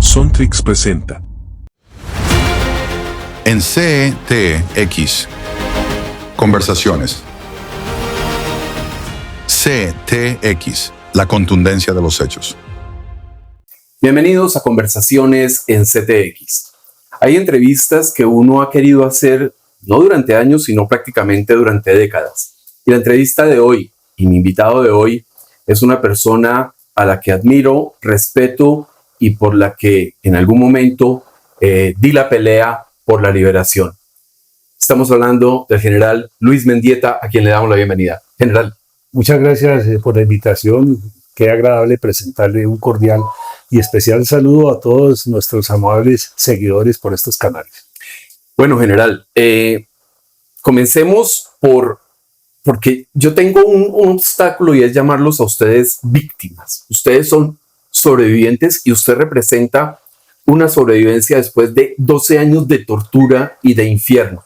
Sontrix presenta. En CTX, conversaciones. CTX, la contundencia de los hechos. Bienvenidos a Conversaciones en CTX. Hay entrevistas que uno ha querido hacer no durante años, sino prácticamente durante décadas. Y la entrevista de hoy, y mi invitado de hoy, es una persona a la que admiro, respeto y por la que en algún momento di la pelea por la liberación. Estamos hablando del general Luis Mendieta, a quien le damos la bienvenida. General. Muchas gracias por la invitación. Qué agradable presentarle un cordial y especial saludo a todos nuestros amables seguidores por estos canales. Bueno, general, comencemos porque yo tengo un obstáculo y es llamarlos a ustedes víctimas. Ustedes son sobrevivientes y usted representa una sobrevivencia después de 12 años de tortura y de infierno.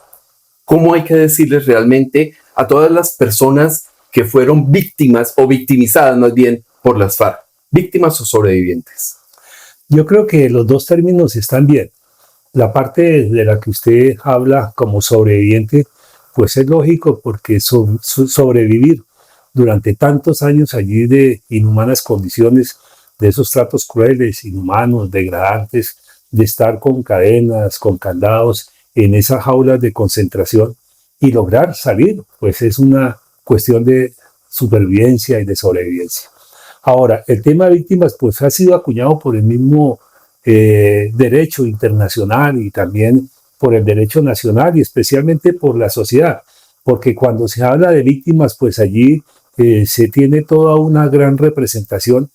¿Cómo hay que decirles realmente a todas las personas que fueron víctimas o victimizadas más bien por las FARC? ¿Víctimas o sobrevivientes? Yo creo que los dos términos están bien. La parte de la que usted habla como sobreviviente, pues es lógico porque sobrevivir durante tantos años allí de inhumanas condiciones, de esos tratos crueles, inhumanos, degradantes, de estar con cadenas, con candados en esas jaulas de concentración y lograr salir, pues es una cuestión de supervivencia y de sobrevivencia. Ahora, el tema de víctimas pues ha sido acuñado por el mismo derecho internacional y también por el derecho nacional y especialmente por la sociedad, porque cuando se habla de víctimas pues allí se tiene toda una gran representación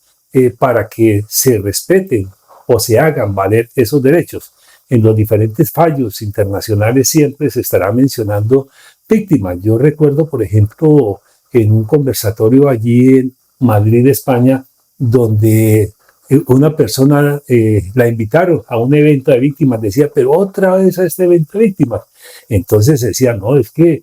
para que se respeten o se hagan valer esos derechos. En los diferentes fallos internacionales siempre se estará mencionando víctimas. Yo recuerdo, por ejemplo, en un conversatorio allí en Madrid, España, donde una persona la invitaron a un evento de víctimas, decía, pero otra vez a este evento de víctimas. Entonces decía, no, es que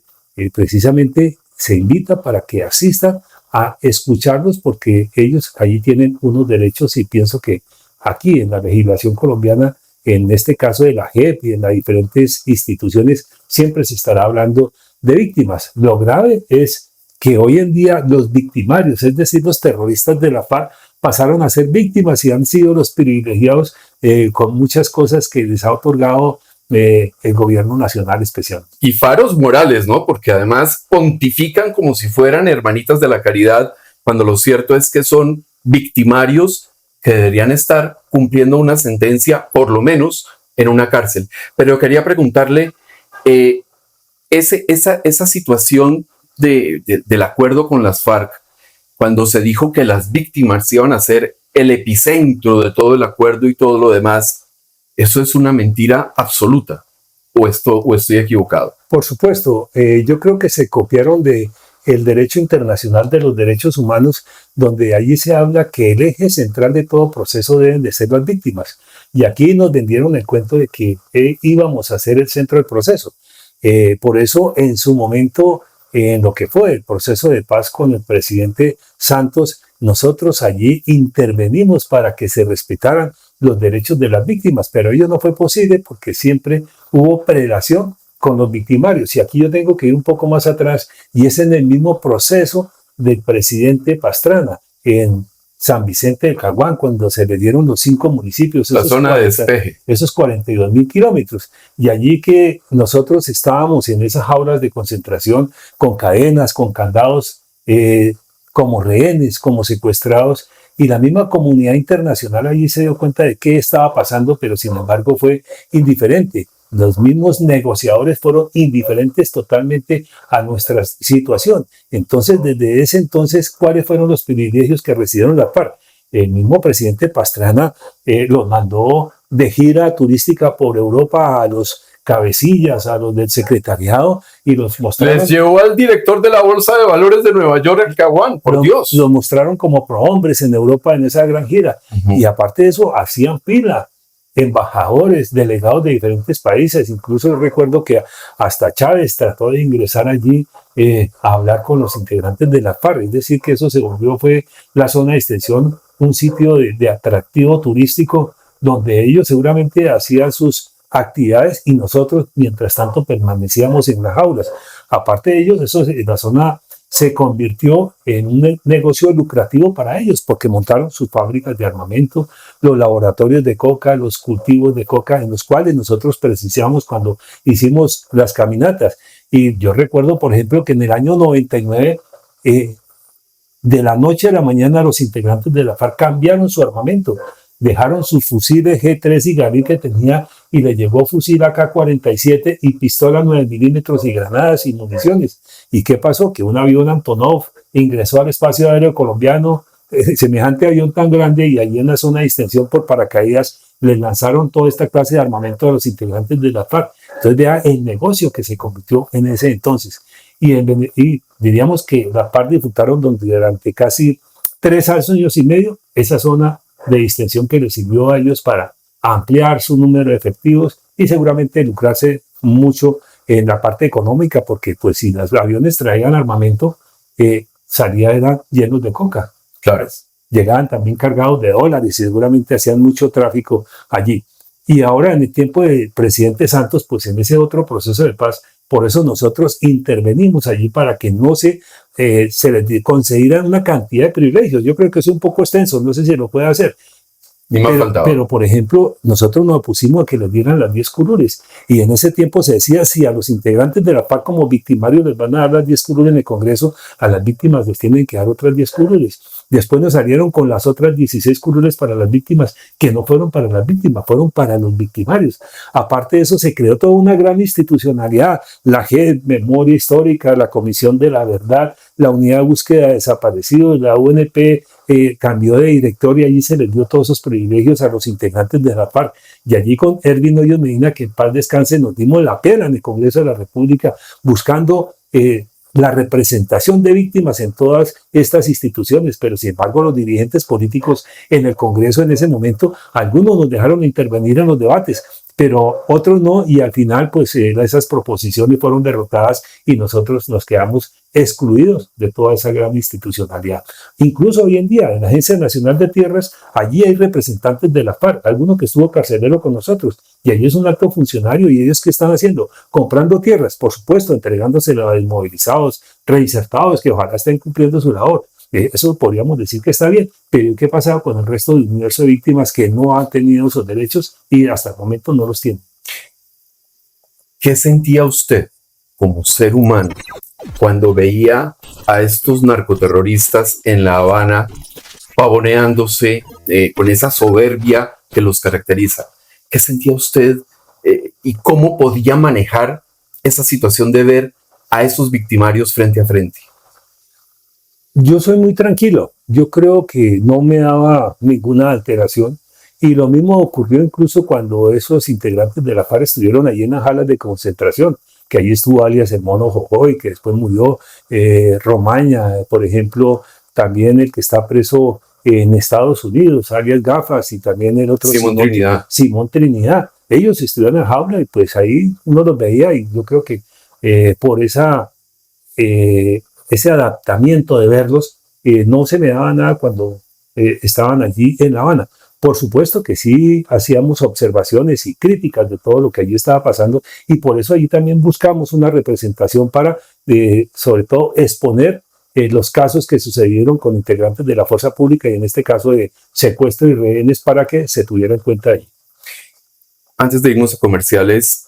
precisamente se invita para que asista a escucharlos porque ellos allí tienen unos derechos y pienso que aquí en la legislación colombiana, en este caso de la JEP y en las diferentes instituciones, siempre se estará hablando de víctimas. Lo grave es que hoy en día los victimarios, es decir, los terroristas de la FARC, pasaron a ser víctimas y han sido los privilegiados con muchas cosas que les ha otorgado el gobierno nacional especial. Y faros morales, ¿no? Porque además pontifican como si fueran hermanitas de la caridad, cuando lo cierto es que son victimarios que deberían estar cumpliendo una sentencia, por lo menos, en una cárcel. Pero quería preguntarle, esa situación del acuerdo con las FARC, cuando se dijo que las víctimas iban a ser el epicentro de todo el acuerdo y todo lo demás, ¿eso es una mentira absoluta? ¿O estoy equivocado? Por supuesto, yo creo que se copiaron de el derecho internacional de los derechos humanos, donde allí se habla que el eje central de todo proceso deben de ser las víctimas. Y aquí nos vendieron el cuento de que íbamos a ser el centro del proceso. Por eso, en su momento, en lo que fue el proceso de paz con el presidente Santos, nosotros allí intervenimos para que se respetaran los derechos de las víctimas, pero ello no fue posible porque siempre hubo prelación con los victimarios. Y aquí yo tengo que ir un poco más atrás, y es en el mismo proceso del presidente Pastrana, en San Vicente del Caguán, cuando se le dieron los 5 municipios. La zona de despeje. Esos 42.000 kilómetros. Y allí que nosotros estábamos en esas jaulas de concentración con cadenas, con candados, como rehenes, como secuestrados, y la misma comunidad internacional allí se dio cuenta de qué estaba pasando, pero sin embargo fue indiferente. Los mismos negociadores fueron indiferentes totalmente a nuestra situación. Entonces, desde ese entonces, ¿cuáles fueron los privilegios que recibieron la FARC? El mismo presidente Pastrana los mandó de gira turística por Europa a los cabecillas, a los del secretariado, y los mostraron. Les llevó al director de la Bolsa de Valores de Nueva York, el Caguán, por Dios. Los mostraron como prohombres en Europa en esa gran gira. Y aparte de eso, hacían fila embajadores, delegados de diferentes países. Incluso recuerdo que hasta Chávez trató de ingresar allí a hablar con los integrantes de la FARC. Es decir, que eso se volvió, fue la zona de extensión, un sitio de atractivo turístico donde ellos seguramente hacían sus actividades y nosotros, mientras tanto, permanecíamos en las jaulas. Aparte de ellos, eso, la zona se convirtió en un negocio lucrativo para ellos, porque montaron sus fábricas de armamento, los laboratorios de coca, los cultivos de coca, en los cuales nosotros presenciamos cuando hicimos las caminatas. Y yo recuerdo, por ejemplo, que en el año 99, de la noche a la mañana, los integrantes de la FARC cambiaron su armamento. Dejaron sus fusiles G3 y Garín que tenía y le llegó fusil AK-47 y pistola 9 milímetros y granadas y municiones. ¿Y qué pasó? Que un avión Antonov ingresó al espacio aéreo colombiano, semejante avión tan grande, y allí en la zona de extensión por paracaídas les lanzaron toda esta clase de armamento a los integrantes de la FARC. Entonces vea el negocio que se convirtió en ese entonces. Y diríamos que la FARC disfrutaron durante casi 3 años y medio esa zona de distensión que les sirvió a ellos para ampliar su número de efectivos y seguramente lucrarse mucho en la parte económica, porque pues si los aviones traían armamento, eran llenos de coca. Claro. Llegaban también cargados de dólares y seguramente hacían mucho tráfico allí. Y ahora en el tiempo del presidente Santos, pues en ese otro proceso de paz, por eso nosotros intervenimos allí para que no se les concedieran una cantidad de privilegios. Yo creo que es un poco extenso, no sé si lo puede hacer. Pero, por ejemplo, nosotros nos opusimos a que les dieran las 10 curules. Y en ese tiempo se decía, si a los integrantes de la FARC como victimarios les van a dar las 10 curules en el Congreso, a las víctimas les tienen que dar otras 10 curules. Después nos salieron con las otras 16 curules para las víctimas, que no fueron para las víctimas, fueron para los victimarios. Aparte de eso, se creó toda una gran institucionalidad, la JED, Memoria Histórica, la Comisión de la Verdad, la Unidad de Búsqueda de Desaparecidos, la UNP, cambió de director y allí se les dio todos esos privilegios a los integrantes de la FARC. Y allí con Erwin Hoyos Medina, que en paz descanse, nos dimos la pena en el Congreso de la República buscando la representación de víctimas en todas estas instituciones, pero sin embargo los dirigentes políticos en el Congreso en ese momento, algunos nos dejaron intervenir en los debates, pero otros no, y al final pues esas proposiciones fueron derrotadas y nosotros nos quedamos excluidos de toda esa gran institucionalidad. Incluso hoy en día en la Agencia Nacional de Tierras, allí hay representantes de la FARC, alguno que estuvo carcelero con nosotros, y allí es un alto funcionario, y ellos ¿qué están haciendo? Comprando tierras, por supuesto, entregándoselas a desmovilizados, reinsertados, que ojalá estén cumpliendo su labor. Eso podríamos decir que está bien, pero ¿qué pasa con el resto del universo de víctimas que no han tenido esos derechos y hasta el momento no los tienen? ¿Qué sentía usted como ser humano cuando veía a estos narcoterroristas en La Habana pavoneándose con esa soberbia que los caracteriza? ¿Qué sentía usted y cómo podía manejar esa situación de ver a esos victimarios frente a frente? Yo soy muy tranquilo. Yo creo que no me daba ninguna alteración. Y lo mismo ocurrió incluso cuando esos integrantes de la FARC estuvieron allí en las jalas de concentración, que allí estuvo alias el Mono Jojoy, que después murió, Romaña, por ejemplo, también el que está preso en Estados Unidos, alias Gafas, y también el otro Simón Trinidad. Ellos estuvieron en jaula y pues ahí uno los veía, y yo creo que por ese adaptamiento de verlos, no se me daba nada cuando estaban allí en La Habana. Por supuesto que sí hacíamos observaciones y críticas de todo lo que allí estaba pasando, y por eso allí también buscamos una representación para, sobre todo, exponer los casos que sucedieron con integrantes de la fuerza pública, y en este caso de secuestro y rehenes, para que se tuviera en cuenta allí. Antes de irnos a comerciales,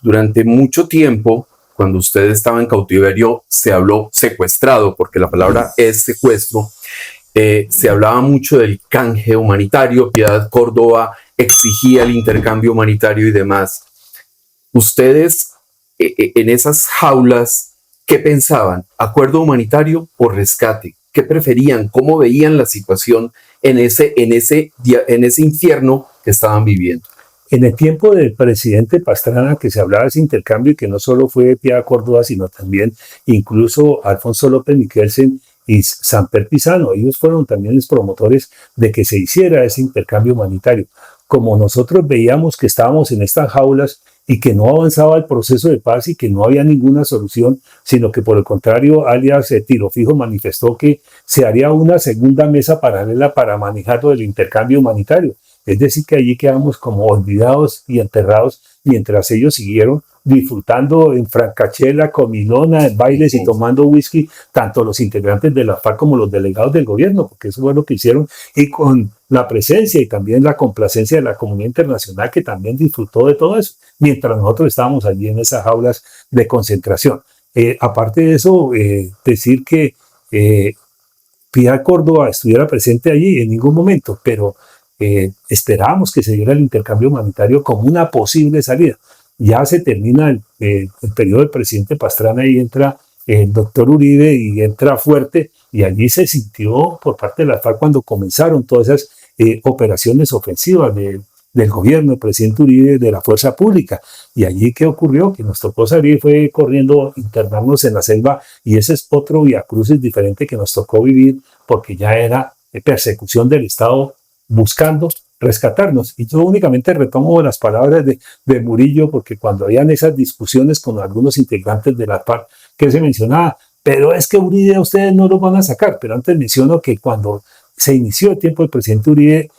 durante mucho tiempo, cuando usted estaba en cautiverio, se habló secuestrado, porque la palabra es secuestro. Se hablaba mucho del canje humanitario, Piedad Córdoba exigía el intercambio humanitario y demás. Ustedes, en esas jaulas, ¿qué pensaban? ¿Acuerdo humanitario o rescate? ¿Qué preferían? ¿Cómo veían la situación en ese infierno que estaban viviendo? En el tiempo del presidente Pastrana, que se hablaba de ese intercambio, y que no solo fue Piedad Córdoba, sino también incluso Alfonso López Miquelsen y Samper Pizano, ellos fueron también los promotores de que se hiciera ese intercambio humanitario. Como nosotros veíamos que estábamos en estas jaulas y que no avanzaba el proceso de paz y que no había ninguna solución, sino que por el contrario, alias Tiro Fijo manifestó que se haría una segunda mesa paralela para manejar el intercambio humanitario. Es decir, que allí quedamos como olvidados y enterrados mientras ellos siguieron disfrutando en francachela, comilona, en bailes y tomando whisky, tanto los integrantes de la FARC como los delegados del gobierno, porque eso fue lo que hicieron, y con la presencia y también la complacencia de la comunidad internacional, que también disfrutó de todo eso, mientras nosotros estábamos allí en esas jaulas de concentración. Aparte de eso, decir que Piedad Córdoba estuviera presente allí en ningún momento, pero esperábamos que se diera el intercambio humanitario como una posible salida. Ya se termina el periodo del presidente Pastrana y entra el doctor Uribe y entra fuerte, y allí se sintió por parte de la FARC cuando comenzaron todas esas operaciones ofensivas del gobierno, del presidente Uribe, de la fuerza pública. Y allí, ¿qué ocurrió? Que nos tocó salir, fue corriendo, internarnos en la selva, y ese es otro viacrucis diferente que nos tocó vivir, porque ya era persecución del Estado buscando rescatarnos. Y yo únicamente retomo las palabras de Murillo, porque cuando habían esas discusiones con algunos integrantes de la FARC, que se mencionaba, pero es que Uribe a ustedes no lo van a sacar. Pero antes menciono que cuando se inició el tiempo del presidente Uribe,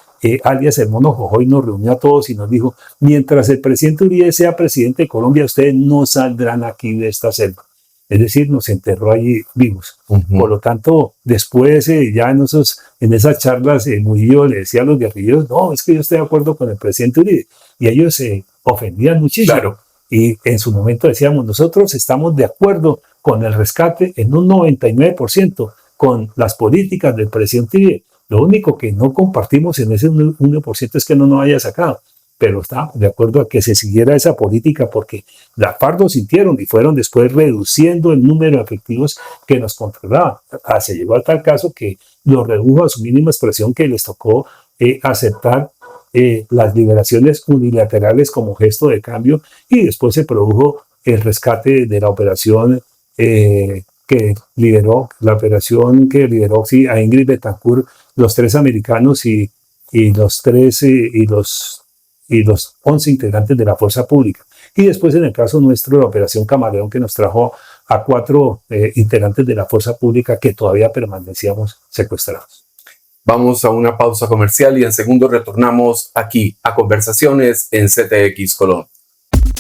alias el Mono Jojoy, nos reunió a todos y nos dijo: mientras el presidente Uribe sea presidente de Colombia, ustedes no saldrán aquí de esta selva. Es decir, nos enterró allí vivos. Por lo tanto, después, ya en esas charlas, Murillo le decía a los guerrilleros: no, es que yo estoy de acuerdo con el presidente Uribe. Y ellos se ofendían muchísimo. Claro. Y en su momento decíamos: nosotros estamos de acuerdo con el rescate en un 99% con las políticas del presidente Uribe. Lo único que no compartimos en ese 1% es que no nos haya sacado, pero está de acuerdo a que se siguiera esa política, porque la FARC lo sintieron y fueron después reduciendo el número de efectivos que nos controlaban. Se llegó a tal caso que lo redujo a su mínima expresión, que les tocó aceptar las liberaciones unilaterales como gesto de cambio, y después se produjo el rescate de la operación que lideró sí, a Ingrid Betancourt, los 3 americanos y los 11 integrantes de la fuerza pública. Y después, en el caso nuestro, la operación Camaleón, que nos trajo a 4 integrantes de la fuerza pública que todavía permanecíamos secuestrados. Vamos a una pausa comercial y en segundo retornamos aquí a Conversaciones en CTX Colombia.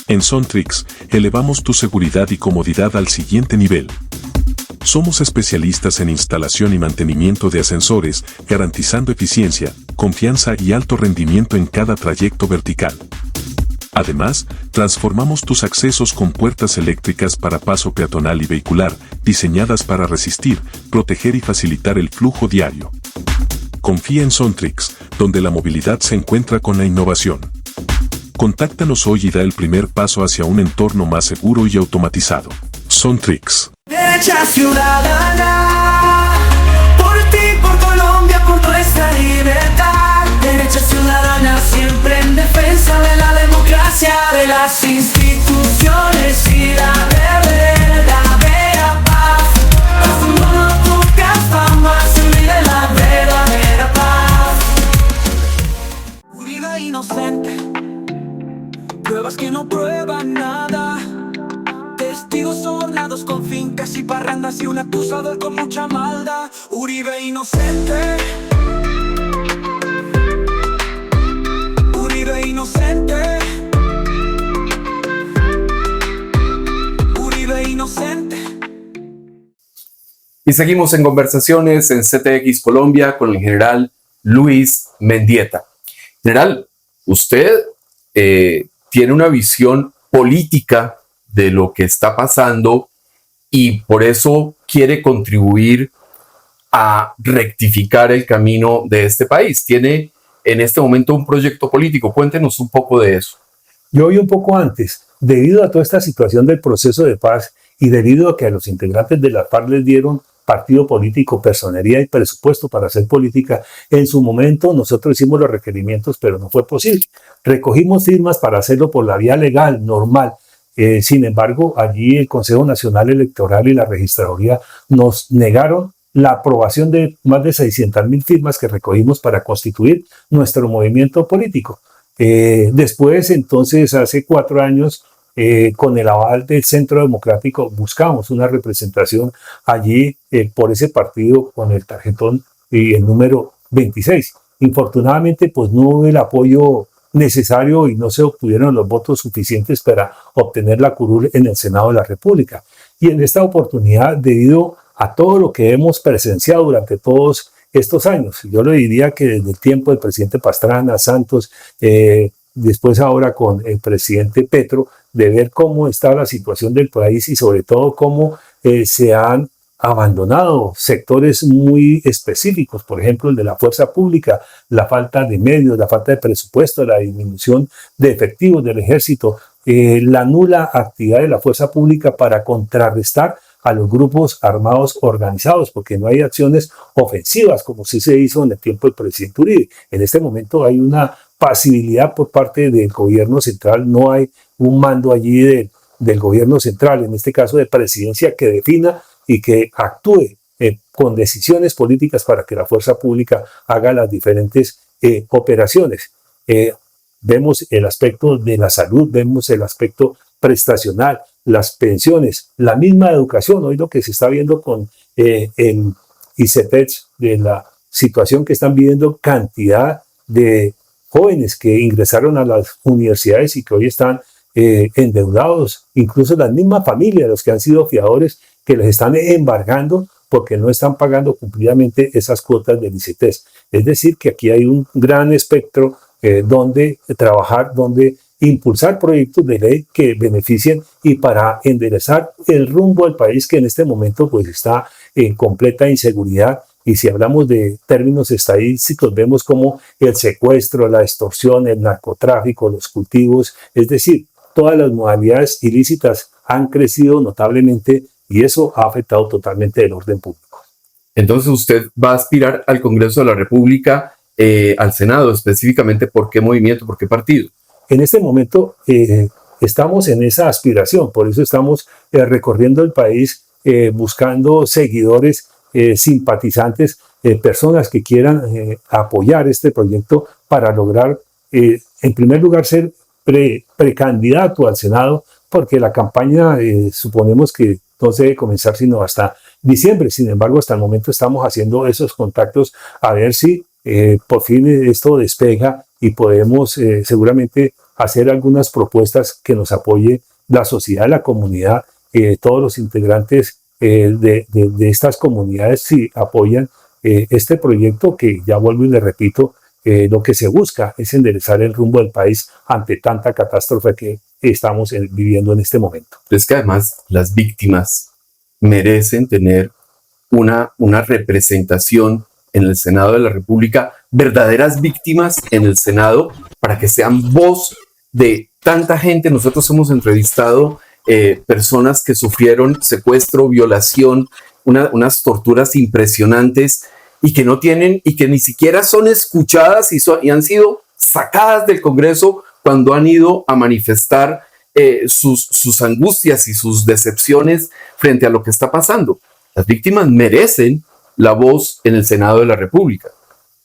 En Sontrix, elevamos tu seguridad y comodidad al siguiente nivel. Somos especialistas en instalación y mantenimiento de ascensores, garantizando eficiencia, confianza y alto rendimiento en cada trayecto vertical. Además, transformamos tus accesos con puertas eléctricas para paso peatonal y vehicular, diseñadas para resistir, proteger y facilitar el flujo diario. Confía en Sontrix, donde la movilidad se encuentra con la innovación. Contáctanos hoy y da el primer paso hacia un entorno más seguro y automatizado. Sontrix. Derecha ciudadana, por ti, por Colombia, por nuestra libertad. Derecha ciudadana, siempre en defensa de la democracia, de las instituciones y la verdadera paz. No buscas fama, se olvide la verdadera paz. Uribe inocente, pruebas que no prueban nada. Testigos sobornados con fincas y parrandas y un acusador con mucha maldad. Uribe inocente. Uribe inocente. Uribe inocente. Y seguimos en Conversaciones en CTX Colombia con el general Luis Mendieta. General, usted tiene una visión política de lo que está pasando y por eso quiere contribuir a rectificar el camino de este país. Tiene en este momento un proyecto político. Cuéntenos un poco de eso. Yo vi un poco antes, debido a toda esta situación del proceso de paz y debido a que a los integrantes de la FARC les dieron partido político, personería y presupuesto para hacer política, en su momento nosotros hicimos los requerimientos, pero no fue posible. Recogimos firmas para hacerlo por la vía legal, normal. Sin embargo, allí el Consejo Nacional Electoral y la Registraduría nos negaron la aprobación de más de 600.000 firmas que recogimos para constituir nuestro movimiento político. Después, entonces, hace 4 años, con el aval del Centro Democrático, buscamos una representación allí por ese partido con el tarjetón y el número 26. Infortunadamente, pues no hubo el apoyo necesario y no se obtuvieron los votos suficientes para obtener la curul en el Senado de la República. Y en esta oportunidad, debido a todo lo que hemos presenciado durante todos estos años, yo le diría que desde el tiempo del presidente Pastrana, Santos, después ahora con el presidente Petro, de ver cómo está la situación del país y sobre todo cómo se han abandonado sectores muy específicos, por ejemplo el de la fuerza pública, la falta de medios, la falta de presupuesto, la disminución de efectivos del ejército, la nula actividad de la fuerza pública para contrarrestar a los grupos armados organizados, porque no hay acciones ofensivas como sí se hizo en el tiempo del presidente Uribe. En este momento hay una pasividad por parte del gobierno central, no hay un mando allí del gobierno central, en este caso de presidencia, que defina y que actúe con decisiones políticas para que la fuerza pública haga las diferentes operaciones. Vemos el aspecto de la salud, vemos el aspecto prestacional, las pensiones, la misma educación. Hoy lo que se está viendo con el ICETEX, de la situación que están viviendo cantidad de jóvenes que ingresaron a las universidades y que hoy están endeudados, incluso las mismas familias, los que han sido fiadores, que les están embargando porque no están pagando cumplidamente esas cuotas del ICETEX. Es decir, que aquí hay un gran espectro donde trabajar, donde impulsar proyectos de ley que beneficien y para enderezar el rumbo del país, que en este momento pues está en completa inseguridad. Y si hablamos de términos estadísticos, vemos como el secuestro, la extorsión, el narcotráfico, los cultivos, es decir, todas las modalidades ilícitas han crecido notablemente y eso ha afectado totalmente el orden público. Entonces usted va a aspirar al Congreso de la República, al Senado específicamente. ¿Por qué movimiento? ¿Por qué partido? En este momento estamos en esa aspiración, por eso estamos recorriendo el país buscando seguidores, simpatizantes, personas que quieran apoyar este proyecto para lograr, en primer lugar, ser precandidato al Senado, porque la campaña suponemos que no se debe comenzar sino hasta diciembre. Sin embargo, hasta el momento estamos haciendo esos contactos a ver si por fin esto despega y podemos seguramente hacer algunas propuestas que nos apoye la sociedad, la comunidad, todos los integrantes de estas comunidades, si apoyan este proyecto, que ya vuelvo y le repito, lo que se busca es enderezar el rumbo del país ante tanta catástrofe que estamos viviendo en este momento. Es que además las víctimas merecen tener una representación en el Senado de la República, verdaderas víctimas en el Senado, para que sean voz de tanta gente. Nosotros hemos entrevistado personas que sufrieron secuestro, violación, unas torturas impresionantes y que no tienen, y que ni siquiera son escuchadas y han sido sacadas del Congreso cuando han ido a manifestar sus angustias y sus decepciones frente a lo que está pasando. Las víctimas merecen la voz en el Senado de la República.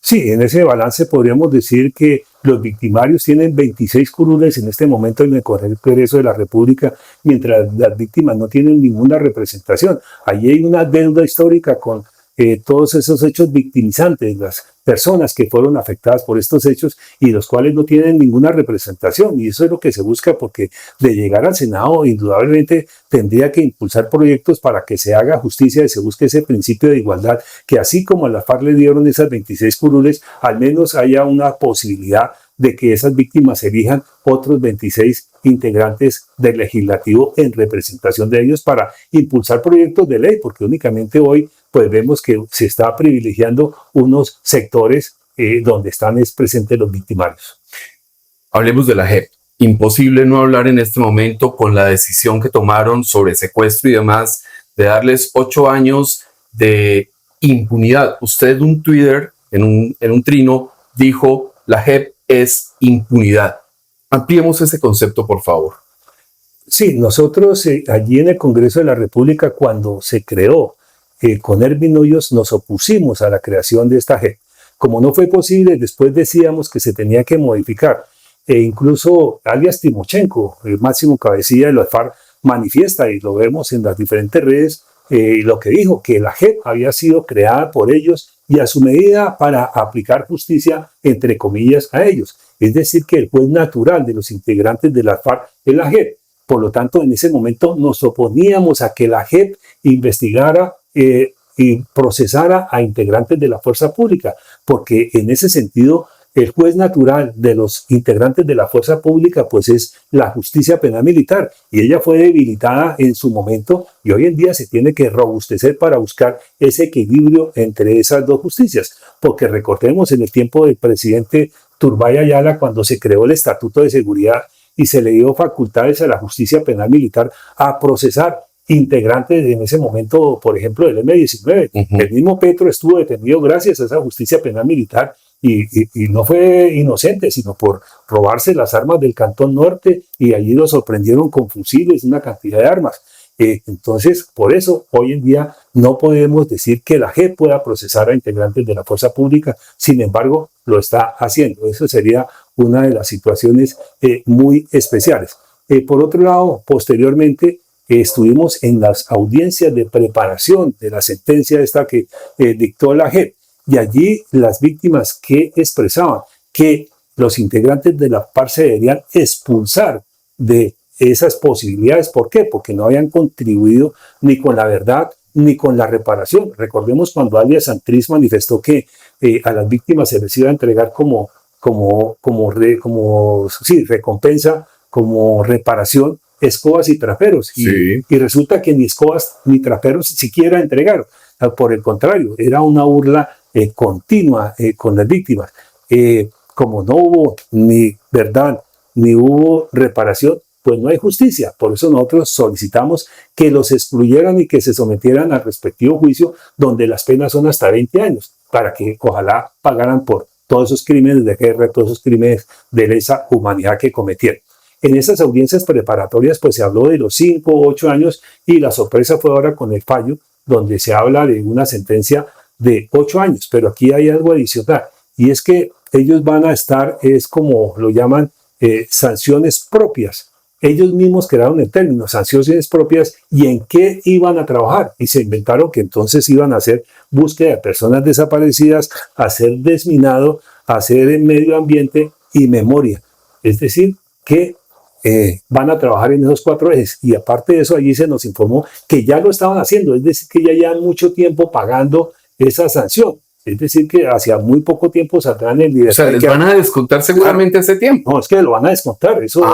Sí, en ese balance podríamos decir que los victimarios tienen 26 curules en este momento en el Congreso de la República, mientras las víctimas no tienen ninguna representación. Allí hay una deuda histórica con todos esos hechos victimizantes, las personas que fueron afectadas por estos hechos y los cuales no tienen ninguna representación, y eso es lo que se busca, porque de llegar al Senado indudablemente tendría que impulsar proyectos para que se haga justicia y se busque ese principio de igualdad, que así como a la FARC le dieron esas 26 curules, al menos haya una posibilidad de que esas víctimas elijan otros 26 integrantes del legislativo en representación de ellos para impulsar proyectos de ley, porque únicamente hoy pues vemos que se está privilegiando unos sectores donde están presentes los victimarios. Hablemos de la JEP. Imposible no hablar en este momento, con la decisión que tomaron sobre secuestro y demás, de darles 8 años de impunidad. Usted en un Twitter, en un trino, dijo: la JEP es impunidad. Ampliemos ese concepto, por favor. Sí, nosotros allí en el Congreso de la República, cuando se creó con Erwin Hoyos, nos opusimos a la creación de esta JEP. Como no fue posible, después decíamos que se tenía que modificar. E incluso alias Timochenko, el máximo cabecilla de la FARC, manifiesta, y lo vemos en las diferentes redes, lo que dijo, que la JEP había sido creada por ellos y a su medida para aplicar justicia, entre comillas, a ellos. Es decir, que el juez natural de los integrantes de la FARC es la JEP. Por lo tanto, en ese momento nos oponíamos a que la JEP investigara y procesara a integrantes de la fuerza pública, porque en ese sentido el juez natural de los integrantes de la fuerza pública pues es la justicia penal militar, y ella fue debilitada en su momento y hoy en día se tiene que robustecer para buscar ese equilibrio entre esas dos justicias, porque recordemos en el tiempo del presidente Turbay Ayala, cuando se creó el Estatuto de Seguridad y se le dio facultades a la justicia penal militar a procesar integrantes en ese momento, por ejemplo, del M-19. El mismo Petro estuvo detenido gracias a esa justicia penal militar y no fue inocente, sino por robarse las armas del Cantón Norte, y allí lo sorprendieron con fusiles y una cantidad de armas. Entonces, por eso, hoy en día no podemos decir que la JEP pueda procesar a integrantes de la fuerza pública, sin embargo, lo está haciendo. Eso sería una de las situaciones muy especiales. Por otro lado, posteriormente, estuvimos en las audiencias de preparación de la sentencia esta que dictó la JEP, y allí las víctimas que expresaban que los integrantes de la FARC se deberían expulsar de esas posibilidades. ¿Por qué? Porque no habían contribuido ni con la verdad ni con la reparación. Recordemos cuando alias Santrich manifestó que a las víctimas se les iba a entregar como recompensa, como reparación, escobas y traperos. Sí. Y resulta que ni escobas ni traperos siquiera entregaron. Por el contrario, era una burla continua con las víctimas. Como no hubo ni verdad ni hubo reparación, pues no hay justicia. Por eso nosotros solicitamos que los excluyeran y que se sometieran al respectivo juicio, donde las penas son hasta 20 años, para que ojalá pagaran por todos esos crímenes de guerra, todos esos crímenes de lesa humanidad que cometieron. En esas audiencias preparatorias pues se habló de los 5 o 8 años, y la sorpresa fue ahora con el fallo, donde se habla de una sentencia de 8 años, pero aquí hay algo adicional, y es que ellos van a estar, es como lo llaman, sanciones propias. Ellos mismos crearon el término, sanciones propias, y en qué iban a trabajar, y se inventaron que entonces iban a hacer búsqueda de personas desaparecidas, hacer desminado, hacer medio ambiente y memoria. Es decir, que van a trabajar en esos 4 ejes, y aparte de eso allí se nos informó que ya lo estaban haciendo, es decir, que ya llevan mucho tiempo pagando esa sanción, es decir, que hacia muy poco tiempo saldrán en libertad. O sea, les van a descontar seguramente ese tiempo. No, es que lo van a descontar, eso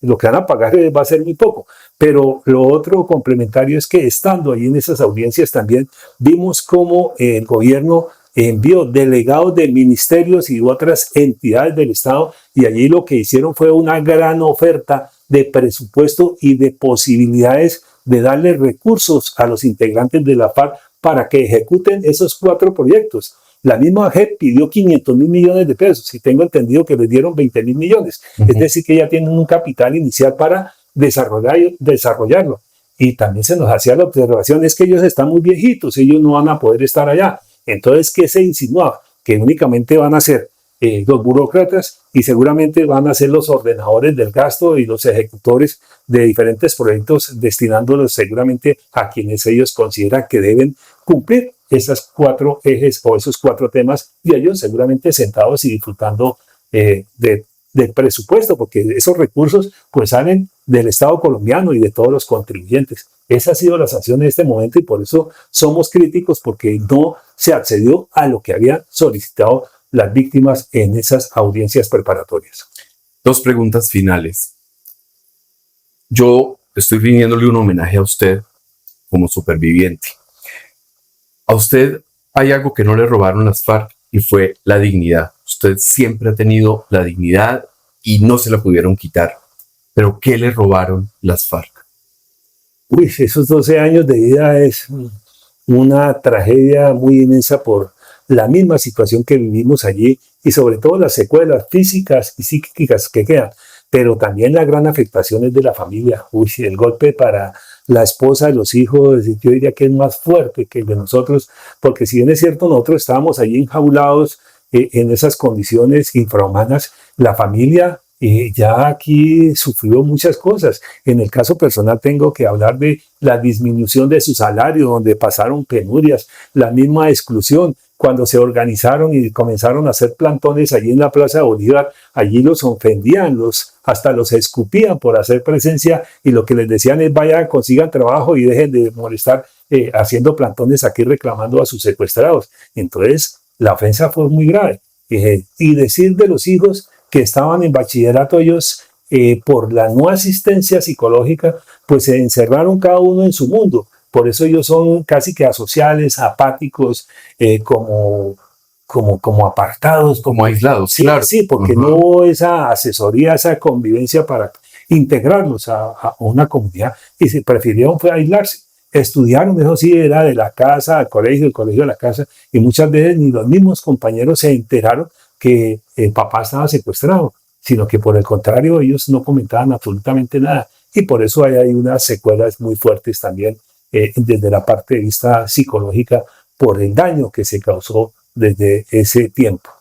lo que van a pagar va a ser muy poco, pero lo otro complementario es que estando ahí en esas audiencias también vimos cómo el gobierno envió delegados de ministerios y otras entidades del Estado, y allí lo que hicieron fue una gran oferta de presupuesto y de posibilidades de darle recursos a los integrantes de la FARC para que ejecuten esos 4 proyectos. La misma JEP pidió 500.000 millones de pesos, y tengo entendido que les dieron 20.000 millones. Es decir, que ya tienen un capital inicial para desarrollarlo. Y también se nos hacía la observación, es que ellos están muy viejitos, ellos no van a poder estar allá. Entonces, ¿qué se insinuaba? Que únicamente van a ser los burócratas, y seguramente van a ser los ordenadores del gasto y los ejecutores de diferentes proyectos, destinándolos seguramente a quienes ellos consideran que deben cumplir esas 4 ejes o esos 4 temas, y ellos seguramente sentados y disfrutando del presupuesto, porque esos recursos pues salen del Estado colombiano y de todos los contribuyentes. Esa ha sido la sanción en este momento, y por eso somos críticos, porque no se accedió a lo que habían solicitado las víctimas en esas audiencias preparatorias. 2 preguntas finales. Yo estoy rindiéndole un homenaje a usted como superviviente. A usted hay algo que no le robaron las FARC, y fue la dignidad. Usted siempre ha tenido la dignidad y no se la pudieron quitar. ¿Pero qué le robaron las FARC? Uy, esos 12 años de vida es una tragedia muy inmensa por la misma situación que vivimos allí, y sobre todo las secuelas físicas y psíquicas que quedan, pero también las gran afectaciones de la familia. Uy, el golpe para la esposa, los hijos, yo diría que es más fuerte que el de nosotros, porque si bien es cierto, nosotros estábamos allí enjaulados en esas condiciones infrahumanas, la familia ya aquí sufrió muchas cosas. En el caso personal tengo que hablar de la disminución de su salario, donde pasaron penurias, la misma exclusión, cuando se organizaron y comenzaron a hacer plantones allí en la Plaza de Bolívar, allí los ofendían, hasta los escupían por hacer presencia, y lo que les decían es: vayan, consigan trabajo y dejen de molestar haciendo plantones aquí reclamando a sus secuestrados. Entonces la ofensa fue muy grave. Y decir de los hijos que estaban en bachillerato, ellos por la no asistencia psicológica, pues se encerraron cada uno en su mundo. Por eso ellos son casi que asociales, apáticos, como apartados. Como aislados, Sí, claro. sí, porque no hubo esa asesoría, esa convivencia para integrarlos a una comunidad, y se prefirieron fue aislarse. Estudiaron, eso sí, era de la casa al colegio, el colegio a la casa, y muchas veces ni los mismos compañeros se enteraron que el papá estaba secuestrado, sino que por el contrario ellos no comentaban absolutamente nada, y por eso hay unas secuelas muy fuertes también desde la parte de vista psicológica por el daño que se causó desde ese tiempo.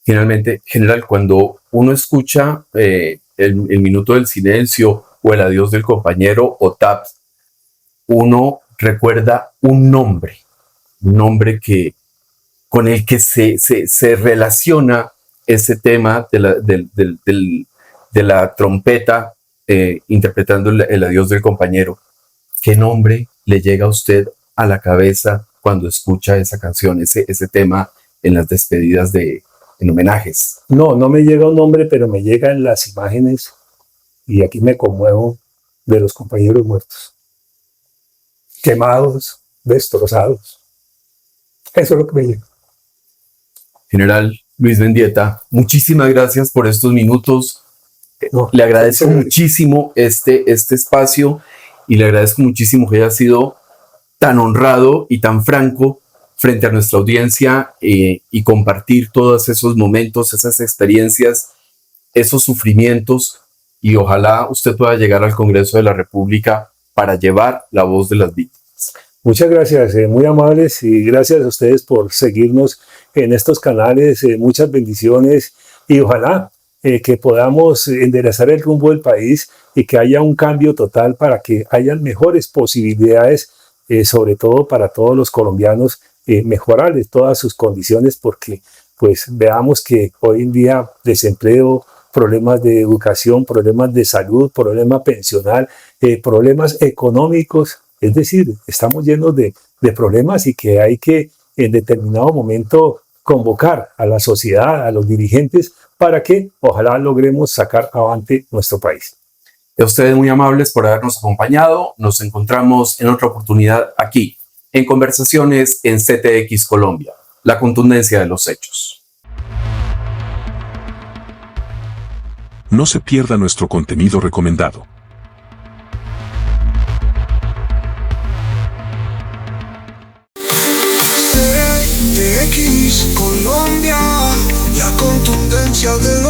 Finalmente, general, cuando uno escucha el minuto del silencio o el adiós del compañero o TAPS, uno recuerda un nombre con el que se relaciona ese tema de la trompeta interpretando el adiós del compañero. ¿Qué nombre le llega a usted a la cabeza cuando escucha esa canción, ese tema en las despedidas en homenajes? No me llega un nombre, pero me llegan las imágenes, y aquí me conmuevo, de los compañeros muertos, quemados, destrozados. Eso es lo que me llega. General Luis Mendieta, muchísimas gracias por estos minutos. Le agradezco muchísimo este espacio, y le agradezco muchísimo que haya sido tan honrado y tan franco frente a nuestra audiencia, y compartir todos esos momentos, esas experiencias, esos sufrimientos, y ojalá usted pueda llegar al Congreso de la República para llevar la voz de las víctimas. Muchas gracias, muy amables, y gracias a ustedes por seguirnos en estos canales. Muchas bendiciones, y ojalá que podamos enderezar el rumbo del país y que haya un cambio total para que hayan mejores posibilidades, sobre todo para todos los colombianos, mejorarles todas sus condiciones, porque pues veamos que hoy en día desempleo, problemas de educación, problemas de salud, problemas pensional, problemas económicos, es decir, estamos llenos de problemas, y que hay que en determinado momento convocar a la sociedad, a los dirigentes, para que ojalá logremos sacar avante nuestro país. A ustedes muy amables por habernos acompañado. Nos encontramos en otra oportunidad aquí, en Conversaciones en CTX Colombia, la contundencia de los hechos. No se pierda nuestro contenido recomendado. CTX Colombia, la contundencia de